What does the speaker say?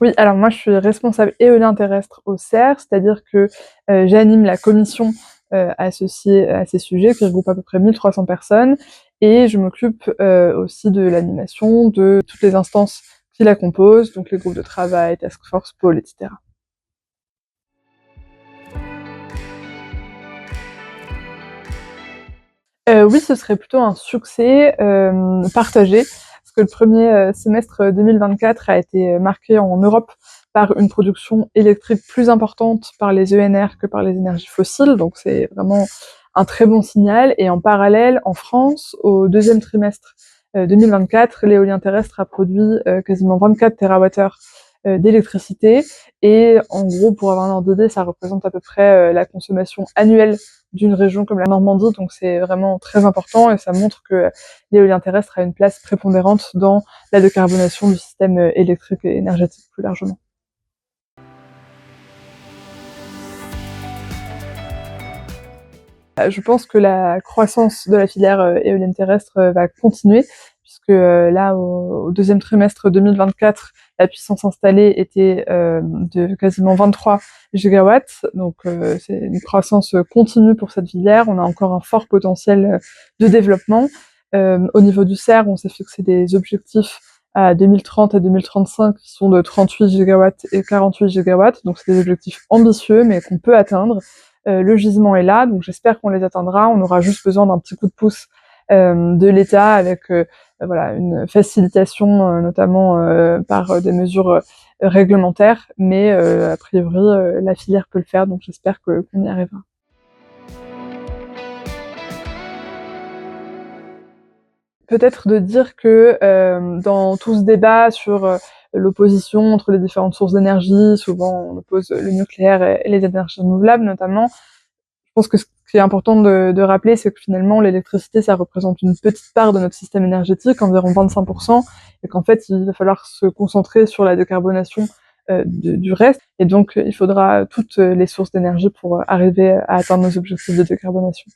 Oui, alors moi je suis responsable éolien terrestre au CER, c'est-à-dire que, j'anime la commission, associée à ces sujets qui regroupe à peu près 1 300 personnes et je m'occupe, aussi de l'animation de toutes les instances qui la composent, donc les groupes de travail, task force, pôle et cetera. Oui, ce serait plutôt un succès, partagé, parce que le premier semestre 2024 a été marqué en Europe par une production électrique plus importante par les ENR que par les énergies fossiles, donc c'est vraiment un très bon signal. Et en parallèle, en France, au deuxième trimestre 2024, l'éolien terrestre a produit quasiment 24 TWh d'électricité. Et en gros, pour avoir un ordre d'idée, ça représente à peu près la consommation annuelle d'une région comme la Normandie, donc c'est vraiment très important et ça montre que l'éolien terrestre a une place prépondérante dans la décarbonation du système électrique et énergétique plus largement. Je pense que la croissance de la filière éolienne terrestre va continuer, puisque là, au deuxième trimestre 2024, la puissance installée était de quasiment 23 gigawatts, donc c'est une croissance continue pour cette filière. On a encore un fort potentiel de développement. Au niveau du CER, on s'est fixé des objectifs à 2030 et 2035 qui sont de 38 gigawatts et 48 gigawatts, donc c'est des objectifs ambitieux mais qu'on peut atteindre. Le gisement est là, donc j'espère qu'on les atteindra. On aura juste besoin d'un petit coup de pouce de l'État avec voilà, une facilitation, notamment par des mesures réglementaires, mais a priori la filière peut le faire, donc j'espère qu'on y arrivera. Peut-être de dire que dans tout ce débat sur l'opposition entre les différentes sources d'énergie, souvent on oppose le nucléaire et les énergies renouvelables notamment. Je pense que ce qui est important de rappeler, c'est que finalement l'électricité, ça représente une petite part de notre système énergétique, environ 25%, et qu'en fait il va falloir se concentrer sur la décarbonation du reste. Et donc il faudra toutes les sources d'énergie pour arriver à atteindre nos objectifs de décarbonation.